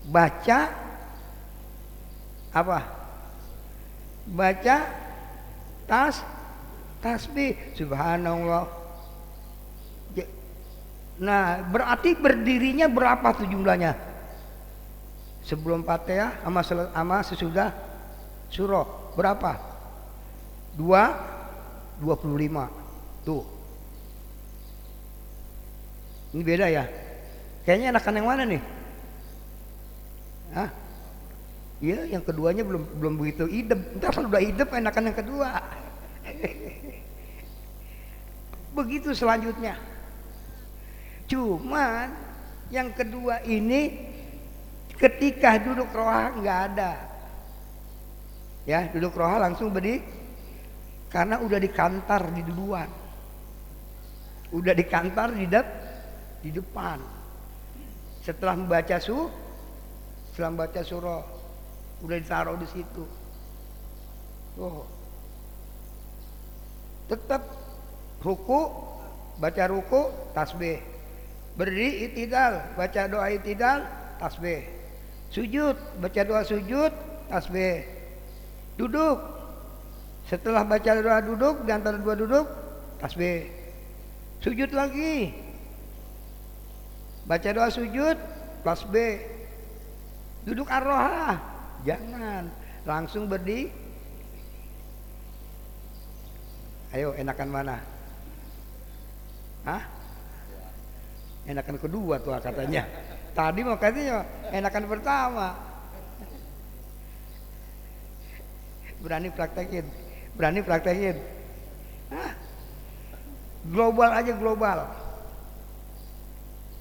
Baca apa? Baca tasbih Subhanallah. Nah, berarti berdirinya berapa tuh jumlahnya? Sebelum Fatihah sama sesudah surah berapa? 25. Tuh. Ini beda ya. Kayaknya enakan yang mana nih? Hah? Iya, yang keduanya belum begitu idep. Entar kalau udah idep enakan yang kedua. Begitu selanjutnya. Cuman yang kedua ini ketika duduk roha nggak ada. Ya, duduk roha langsung berdiri. Karena udah dikantar di duluan, udah dikantar di depan. Setelah membaca surah, udah ditaruh di situ. Oh, tetap ruku, baca ruku, tasbih. Berdiri itidal, baca doa itidal, tasbih. Sujud, baca doa sujud, tasbih. Duduk. Setelah baca doa duduk, di antara dua duduk, tasbih. Sujud lagi. Baca doa sujud, tasbih. Duduk ar-roha. Jangan. Langsung berdiri. Ayo, enakan mana? Hah? Enakan kedua tuh katanya. Tadi mau katanya enakan pertama. Berani praktekin. Hah? Global aja global.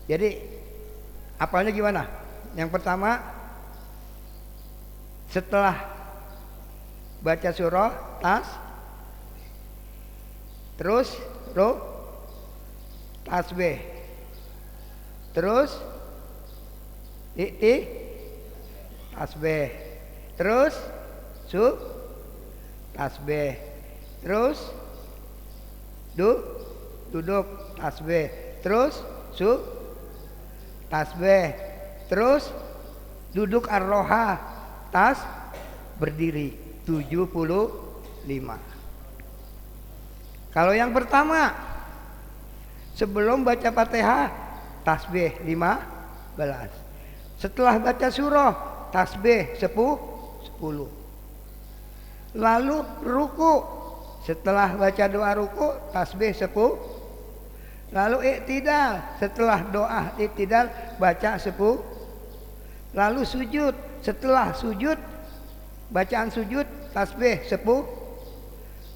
Jadi apalnya gimana? Yang pertama setelah baca surah terus tasbih, terus tasbih, terus tasbih, terus duduk tasbih, terus tasbih, terus duduk ar-roha, berdiri 75. Kalau yang pertama sebelum baca Fatihah tasbih 15. Setelah baca surah tasbih 10. lalu ruku. Setelah baca doa ruku, tasbih 10. Lalu iktidal, setelah doa iktidal baca 10. Lalu sujud, setelah sujud bacaan sujud tasbih 10.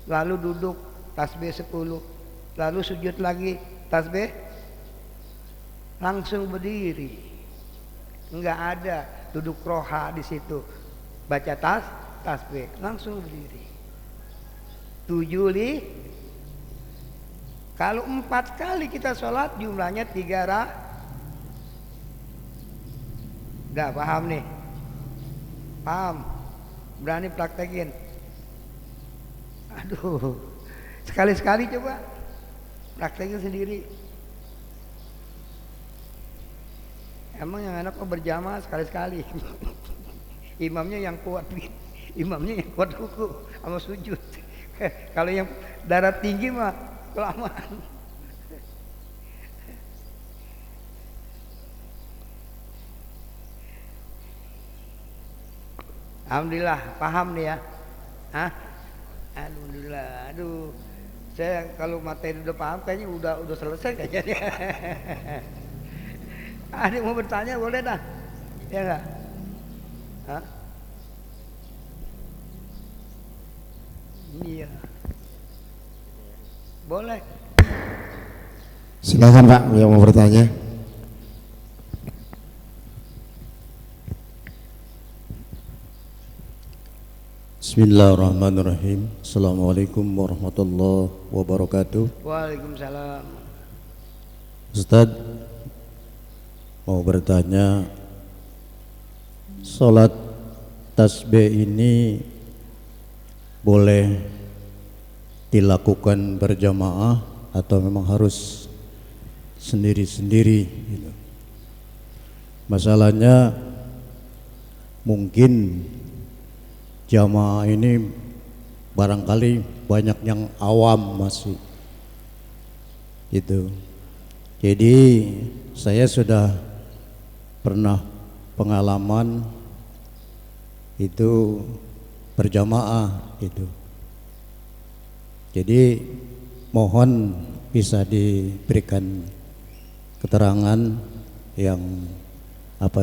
Lalu duduk tasbih 10. Lalu sujud lagi tasbih. Langsung berdiri. Enggak ada duduk roha di situ. Baca tasbih, langsung berdiri. 7 kalau 4 kali kita sholat jumlahnya 3 Udah paham nih? Paham? Berani praktekin? Aduh, sekali-sekali coba praktekin sendiri. Emang yang enak kok berjamaah sekali-sekali. Imamnya yang kuat, imamnya yang kuat ruku sama sujud. Kalau yang darah tinggi mah kelamaan. Alhamdulillah paham nih ya. Hah? Alhamdulillah. Aduh, saya kalau materi udah paham kayaknya udah selesai kayaknya. Ada mau bertanya boleh dah. Ya enggak? Hah? Iya. Boleh. Silakan Pak yang mau bertanya. Bismillahirrahmanirrahim. Assalamualaikum warahmatullahi wabarakatuh. Waalaikumsalam. Ustaz mau bertanya, sholat tasbih ini boleh dilakukan berjamaah atau memang harus sendiri-sendiri gitu. Masalahnya mungkin jamaah ini barangkali banyak yang awam masih gitu. Jadi saya sudah pernah pengalaman itu berjamaah itu. Jadi mohon bisa diberikan keterangan yang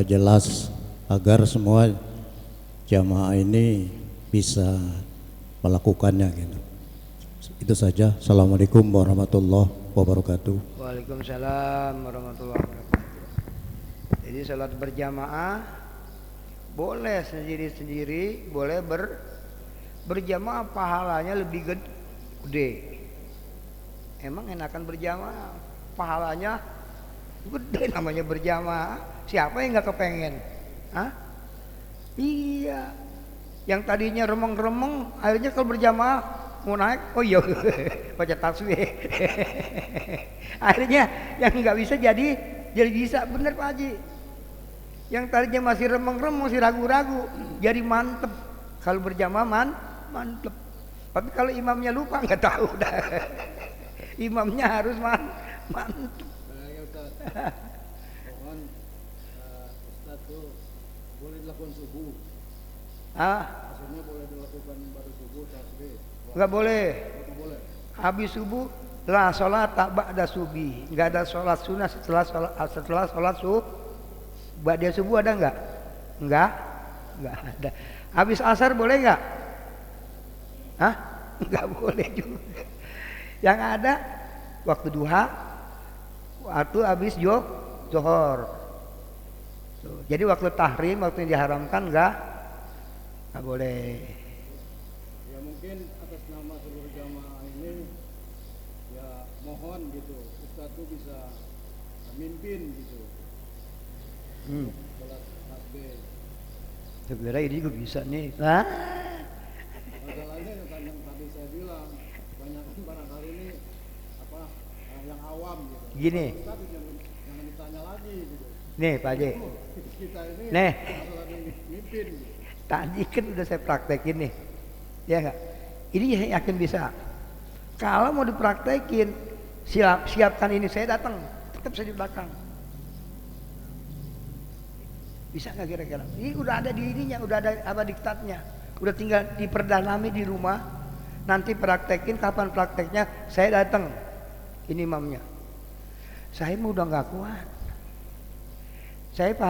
jelas agar semua jamaah ini bisa melakukannya gitu. Itu saja. Assalamualaikum warahmatullahi wabarakatuh. Waalaikumsalam warahmatullahi wabarakatuh. Jadi salat berjamaah boleh sendiri-sendiri, boleh berjamaah, pahalanya lebih gede. Emang enakan berjamaah, pahalanya gede, namanya berjamaah. Siapa yang nggak kepengen? Hah? Iya. Yang tadinya remeng-remeng, akhirnya kalau berjamaah mau naik, oh iya baca tasbih. Akhirnya yang nggak bisa jadi bisa, bener Pak Haji. Yang tadinya masih remeng-remeng, masih ragu-ragu, jadi mantep. Kalau berjamaah mantep. Tapi kalau imamnya lupa nggak tahu dah. Imamnya harus mantep. Mohon Ustaz tuh boleh dilakukan subuh. Maksudnya boleh dilakukan baru subuh tasbih. Nggak boleh. Boleh. Habis subuh la sholat tak ba'da subuh. Nggak ada sholat sunnah setelah sholat subuh. Ba'da subuh ada nggak? Nggak ada. Habis asar boleh nggak? Nggak boleh juga. Yang ada waktu duha, waktu habis johor. Jadi waktu tahrim, waktu yang diharamkan nggak boleh. Ya mungkin atas nama seluruh jamaah ini ya mohon gitu Ustaz tuh bisa mimpin gitu. Sholat tasbih. Sebenarnya ini juga bisa nih. Masalahnya yang tadi saya bilang banyak barangkali ini yang awam gitu. Gini. Ustaz jangan ditanya lagi gitu. Nih Pak Haji. Kita ini Nih. masalah mimpin. Tadi kan udah saya praktekin nih. Ya enggak? Ini yakin bisa. Kalau mau dipraktekin, siapkan ini, saya datang, tetap saya di belakang. Bisa nggak kira-kira? Ini udah ada di ininya, udah ada diktatnya, udah tinggal diperdanami di rumah. Nanti praktekin, kapan prakteknya saya datang. Ini imamnya. Saya udah nggak kuat. Saya Pak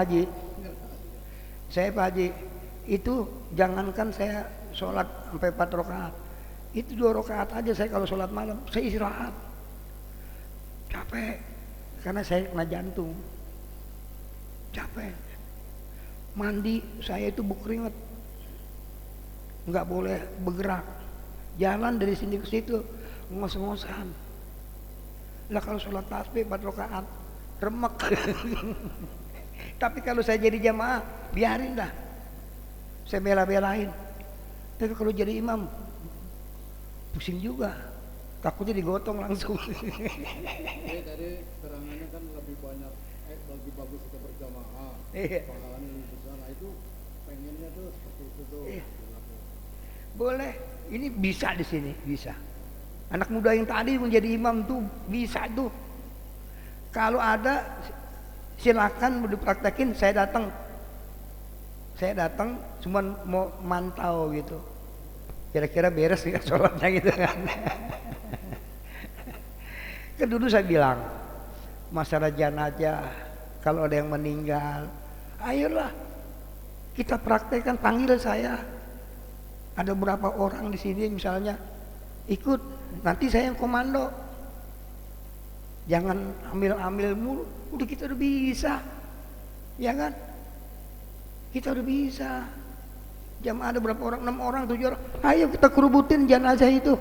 Haji, itu jangankan saya sholat sampai 4 rakaat, itu 2 rakaat aja saya kalau sholat malam, saya istirahat. Capek, karena saya kena jantung. Capek. Mandi, saya itu berkeringat. Nggak boleh bergerak. Jalan dari sini ke situ, ngos-ngosan. Lah kalau sholat tasbih 4 rakaat, remek. Tapi kalau saya jadi jamaah, biarin dah. Saya bela-belain. Tapi kalau jadi imam, pusing juga. Takutnya digotong langsung. Jadi tadi keterangannya kan lebih banyak, lebih bagus kita berjamaah. Iya. Pahalanya lebih besar. Nah itu pengennya tuh seperti itu tuh. Iya. Boleh. Ini bisa di sini, bisa. Anak muda yang tadi menjadi imam tuh bisa tuh. Kalau ada silakan dipraktekin, saya datang. Cuman mau mantau gitu. Kira-kira beres nggak sholatnya gitu kan. Kan dulu saya bilang, masalah jenazah, kalau ada yang meninggal, ayolah kita praktekkan, panggil saya. Ada berapa orang di sini misalnya ikut, nanti saya yang komando. Jangan ambil-ambil mulu, udah kita udah bisa, ya kan? Kita udah bisa. Jamaah ada berapa orang? 6 orang, 7 orang. Ayo kita kerubutin jenazah itu.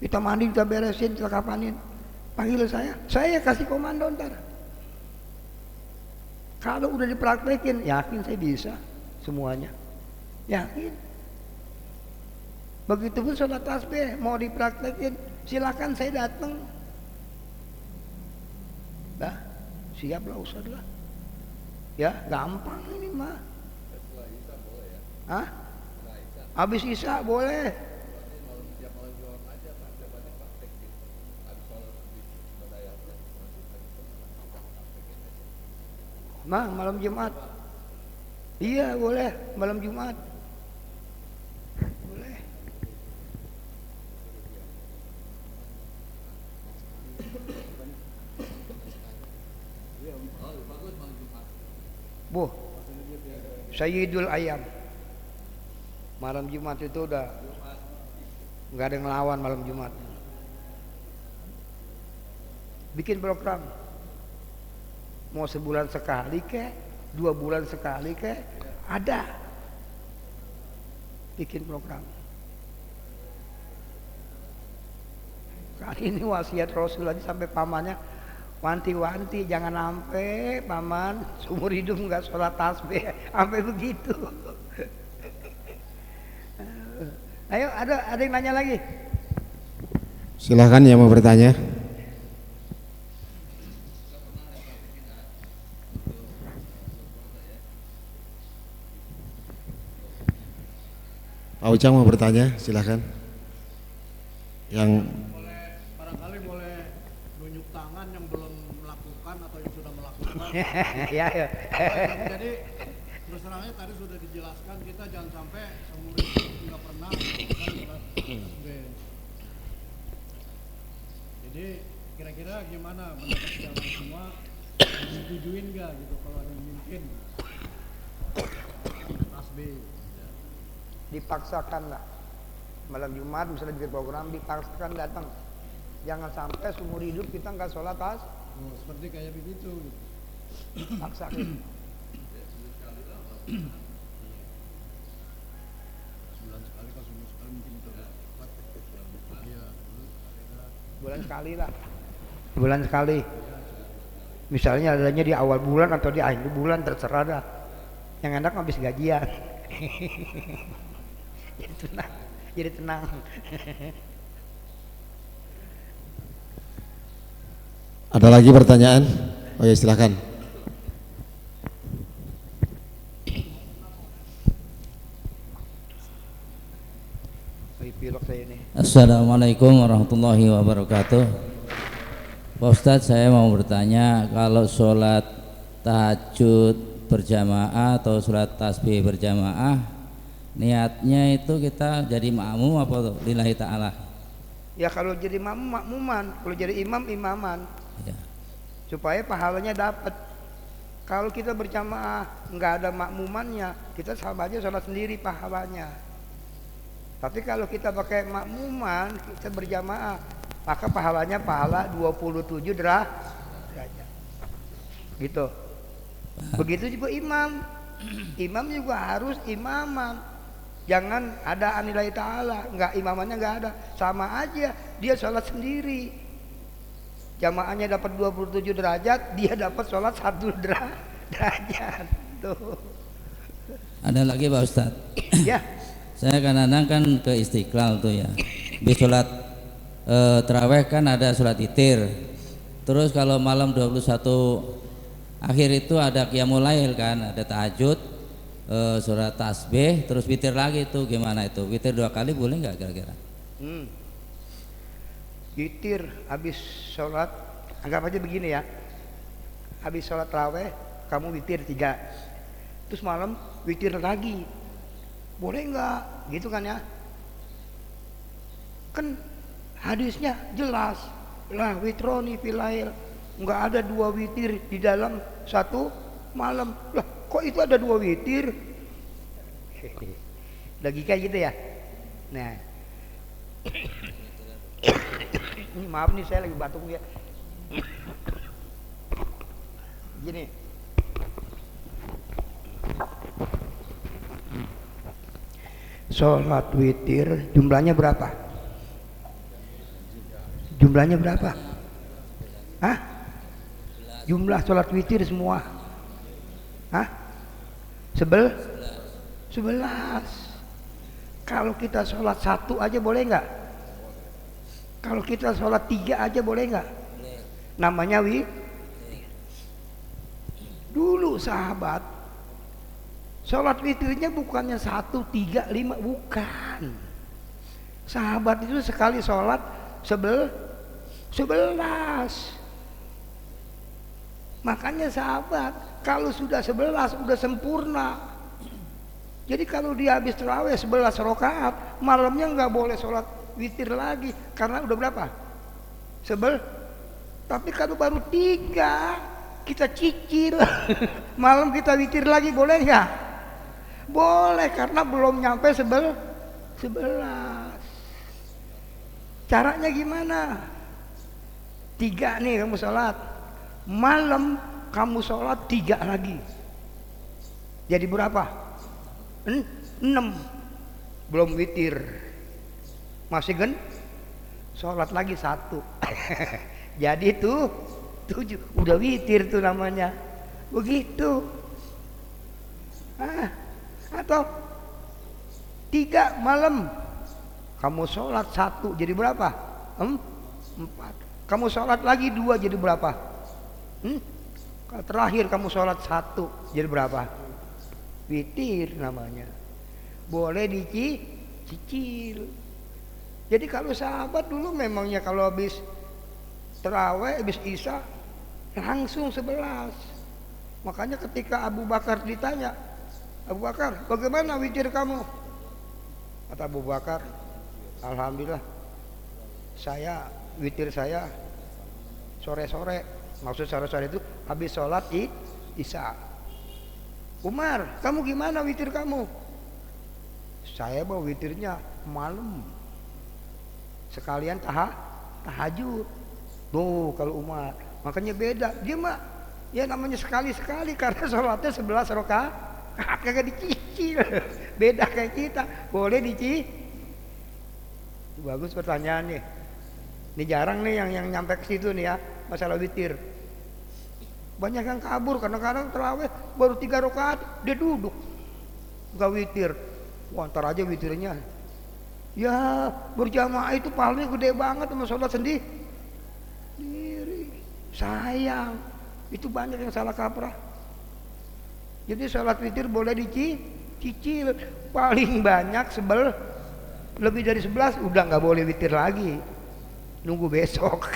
Kita mandi, kita beresin, kita kapanin. Panggil saya kasih komando ntar. Kalau udah dipraktekin, yakin saya bisa semuanya. Yakin. Begitupun sholat tasbih mau dipraktekin, silakan saya datang. Nah, siaplah Ustaz lah. Ya, gampang ini mah. Hah? Habis Isya boleh. Malam Jumat. Iya boleh, malam Jumat. Boleh. Bu, Sayyidul Ayam. Malam Jumat itu udah nggak ada yang ngelawan malam Jumat. Bikin program. Mau sebulan sekali ke, 2 bulan sekali ke, ada. Bikin program. Kali ini wasiat Rasul lagi sampai pamannya wanti-wanti, jangan sampai paman seumur hidup nggak sholat tasbih, sampai begitu. Ayo, ada yang nanya lagi? Silahkan yang mau bertanya. Pak Ujang mau bertanya, silahkan. Yang Barangkali boleh nunjuk tangan yang belum melakukan atau yang sudah melakukan. Ya. Jadi terus terangnya tadi sudah dijelaskan, kita jangan sampai seumur hidup nggak pernah melakukan sholat tasbih. Jadi kira-kira gimana pendapat jamaah semua, disetujuin nggak gitu kalau ada yang mimpin tasbih? Dipaksakan lah. Malam Jumat misalnya bikin program, dipaksakan datang. Jangan sampai seumur hidup kita nggak sholat tasbih. Oh, seperti kayak begitu gitu. Paksakan. Sebulan sekali, kalau sebulan sekali mungkin terdapat. Iya. Bulan sekali lah. Bulan sekali. Misalnya adanya di awal bulan atau di akhir bulan, terserah dah. Yang enak habis gajian. Jadi tenang. ada lagi pertanyaan? Oh ya, silahkan. Pilok saya ini. Assalamualaikum warahmatullahi wabarakatuh. Pak Ustadz, saya mau bertanya, kalau sholat tahajud berjamaah atau sholat tasbih berjamaah niatnya itu kita jadi makmum apa lillahi ta'ala? Ya kalau jadi makmum makmuman, kalau jadi imam imaman, Ya. supaya pahalanya dapat. Kalau kita berjamaah nggak ada makmumannya, kita sama aja sholat sendiri pahalanya. Tapi kalau kita pakai makmuman, kita berjamaah, maka pahalanya pahala 27 derajat. Gitu. Begitu juga imam. Imam juga harus imaman. Jangan ada anillahi ta'ala, nggak imamannya nggak ada, sama aja dia sholat sendiri. Jamaahnya dapat 27 derajat, dia dapat sholat 1 derajat. Tuh. Ada lagi Pak Ustadz. Ya, Saya kadang-kadang kan ke Istiqlal tuh ya. Habis sholat terawih kan ada sholat witir. Terus kalau malam 21 akhir itu ada qiyamul lail kan, ada tahajud, surat tasbih, terus witir lagi itu gimana itu? Witir 2 kali boleh nggak kira-kira? witir habis sholat, anggap aja begini ya, habis sholat taraweh kamu witir 3, terus malam witir lagi, boleh nggak? Gitu kan ya? Kan hadisnya jelas, lah witroni filail, nggak ada 2 witir di dalam 1 malam. Lah kok itu ada 2 witir? Logika gitu ya. Nah, ini maaf nih saya lagi batuk ya. Gini, sholat witir jumlahnya berapa? Jumlahnya berapa? Hah? Jumlah sholat witir semua? Hah? 11. Kalau kita sholat 1 aja boleh nggak? Kalau kita sholat 3 aja boleh nggak? Namanya dulu sahabat sholat witirnya bukannya 1, 3, 5, bukan. Sahabat itu sekali sholat 11. Makanya sahabat kalau sudah 11 udah sempurna. Jadi kalau dia habis tarawih 11 rakaat, malamnya nggak boleh sholat witir lagi karena udah berapa? 11. Tapi kalau baru 3 kita cicil, malam kita witir lagi boleh nggak? Boleh karena belum nyampe 11. Caranya gimana? 3 nih kamu sholat, malam kamu sholat 3 lagi, jadi berapa? 6. Belum witir, masih sholat lagi 1. Jadi tuh 7, udah witir tuh namanya. Begitu. Atau 3 malam kamu sholat 1 jadi berapa? 4. Kamu sholat lagi 2 jadi berapa? Terakhir kamu sholat 1 jadi berapa? Witir namanya. Boleh dicicil. Jadi kalau sahabat dulu memangnya kalau habis terawih, habis isya langsung 11. Makanya ketika Abu Bakar ditanya, Abu Bakar bagaimana witir kamu? Kata Abu Bakar, alhamdulillah saya witir saya sore-sore. Maksud sore-sore itu habis sholat isya. Umar, kamu gimana witir kamu? Saya mau witirnya malam, sekalian tahajud. Tuh kalau Umar, makanya beda. Dia mah ya namanya sekali-sekali karena sholatnya 11 rakaat, kagak dicicil. Beda kayak kita, boleh dicicil. Bagus pertanyaannya. Ini jarang nih yang nyampe ke situ nih ya, masalah witir. Banyak yang kabur, kadang-kadang terawih baru 3 rakaat dia duduk nggak witir. Wah, ntar aja witirnya. Ya berjamaah itu pahalanya gede banget sama sholat sendiri. Sayang, itu banyak yang salah kaprah. Jadi sholat witir boleh dicicil, paling banyak lebih dari 11 udah nggak boleh witir lagi, nunggu besok.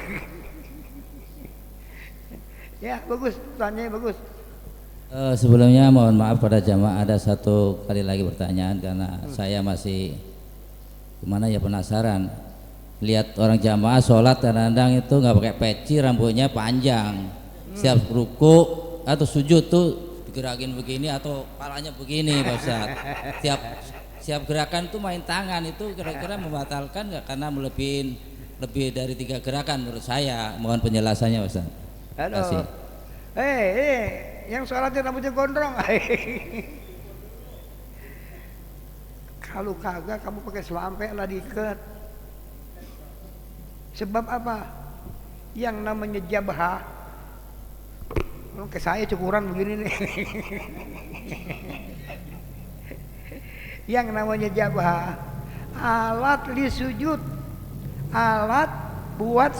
Ya bagus, tanyanya bagus. Sebelumnya mohon maaf pada jamaah, ada satu kali lagi pertanyaan karena saya masih gimana ya, penasaran. Lihat orang jamaah sholat kadang-kadang itu nggak pakai peci, rambutnya panjang. Setiap ruku atau sujud tuh digerakin begini atau palanya begini Pak Ustaz. Siap gerakan tuh main tangan, itu kira-kira membatalkan nggak karena melebihin lebih dari 3 gerakan menurut saya? Mohon penjelasannya Pak Ustaz. Terima kasih. Yang sholatnya rambutnya gondrong. Kalau kagak kamu pakai selampe lah diikat. Sebab apa? Yang namanya jabha, kayak saya cukuran begini nih. Yang namanya jabha alat li sujud, alat buat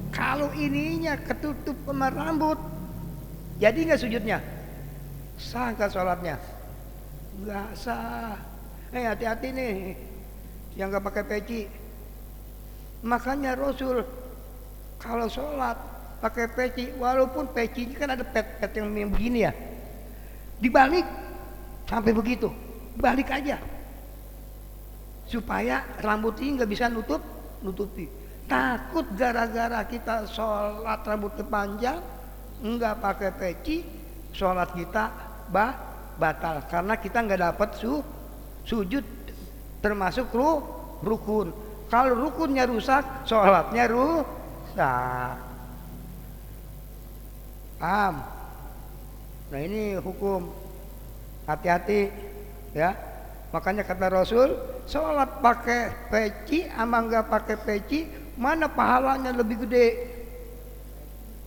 kalau ininya ketutup sama rambut, jadi nggak sujudnya? Sah nggak sholatnya? Nggak sah. Hati-hati nih yang nggak pakai peci. Makanya Rasul kalau sholat pakai peci, walaupun pecinya kan ada pet yang begini ya, dibalik sampai begitu, balik aja supaya rambut ini nggak bisa nutupi. Takut gara-gara kita sholat rambutnya panjang, nggak pakai peci, sholat kita batal karena kita nggak dapat sujud termasuk rukun. Kalau rukunnya rusak, sholatnya rusak. Paham? Nah ini hukum. Hati-hati ya. Makanya kata Rasul, sholat pakai peci sama nggak pakai peci, mana pahalanya lebih gede?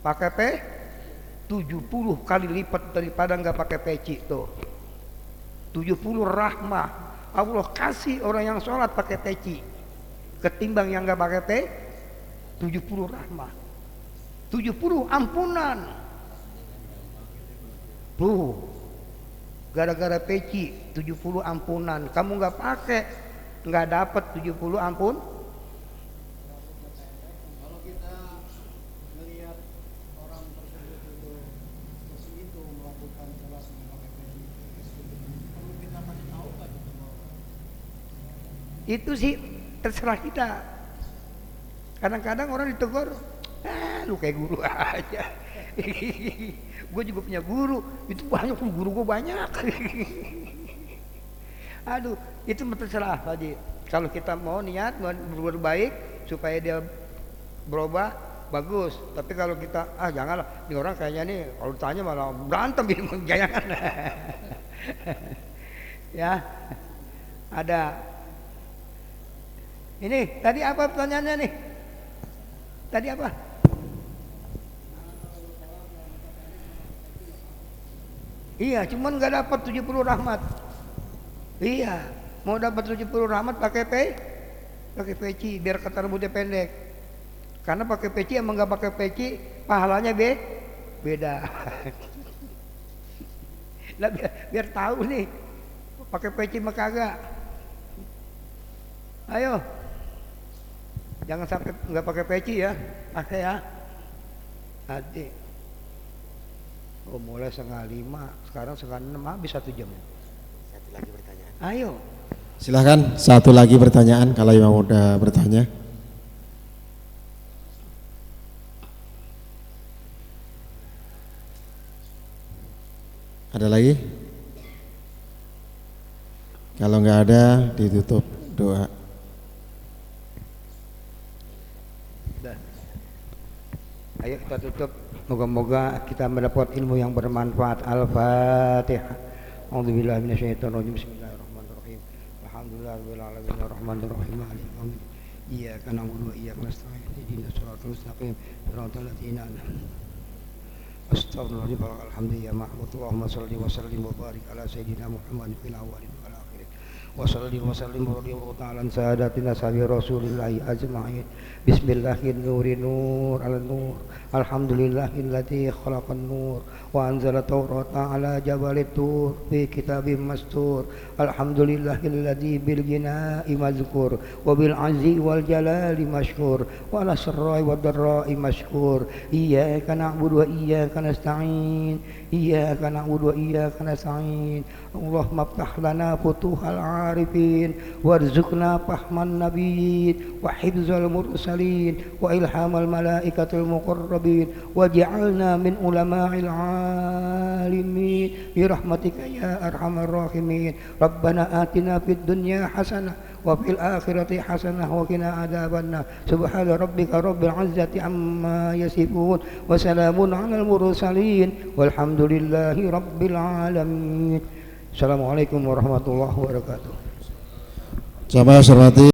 Pakai 70 kali lipat daripada nggak pakai peci tuh. 70 rahmah Allah kasih orang yang sholat pakai peci ketimbang yang nggak pakai 70 rahmah. 70 ampunan. Tuh, gara-gara peci 70 ampunan. Kamu nggak pakai, nggak dapat 70 ampun. Kalau kita melihat orang tersebut itu seperti itu melakukan sholat memakai peci, perlu kita kasih tahu kan? Itu sih terserah kita. Kadang-kadang orang ditegur, lu kayak guru aja. Gue juga punya guru, itu banyak, guru gue banyak. Aduh, itu terserah tadi. Kalau kita mau niat berbuat baik supaya dia berubah, bagus. Tapi kalau kita janganlah, ini orang kayaknya nih kalau ditanya malah berantem ini, jangan. Ya, ada. Ini tadi apa pertanyaannya nih? Tadi apa? Iya, cuman nggak dapat 70 rahmat. Iya, mau dapat 70 rahmat pakai peci biar kata rambutnya pendek. Karena pakai peci emang nggak pakai peci pahalanya beda. Lah biar tahu nih pakai peci mah kagak. Ayo, jangan sampai nggak pakai peci ya, pakai ya. Hati. Oh mulai 4:30, sekarang 4:30 habis 1 jam. Satu lagi pertanyaan. Ayo. Silahkan satu lagi pertanyaan kalau yang udah bertanya. Ada lagi? Kalau nggak ada ditutup doa. Ayo kita tutup. Moga-moga kita mendapat ilmu yang bermanfaat. Al-Fatihah. A'udzubillahi minasyaitonirrajim. Bismillahirrahmanirrahim. Alhamdulillahirabbil alamin arrahmanirrahim maliki yaumiddin. Iyyaka na'budu wa iyyaka nasta'in. Ihdinas siratal mustaqim. Siratal ladzina an'amta 'alaihim. Astaghfirullahaladzim. Alhamdulillah. Allahumma shalli wa sallim wa barik ala sayyidina Muhammadin fil awwalin wal akhirin wa sallim wa sallim radhiyallahu ta'ala an sadatina sahabi rasulillahi ajma'in. Bismillahirrahmanirrahim. Nuri nur ala nur. Alhamdulillahilladzi khalaqan nur wa anzala tawrata ala jabalit tur fi kitabim mastur. Alhamdulillahilladzi bil ghina'i mazkur wa bil azzi wal jalali mashkur wa ala sirri wad dharra'i mashkur. Iyyaka na'budu wa iyyaka nasta'in. Iyyaka na'budu wa iyyaka nasta'in. Allahumma iftah lana futuhal arifin warzuqna fahman nabiyyin wa hifzal mursalin wa ilhamal malaikatil muqarrabin waj'alna min ulama'il alimin bi rahmatika ya arhamar rahimin. Rabbana atina fid dunya hasanah wa fil akhirati hasanah wa qina adzabannar. Subhana rabbika rabbil izzati amma yasifun wa salamun alal mursalin walhamdulillahi rabbil alamin. Assalamualaikum warahmatullahi wabarakatuh. Jamaah hormati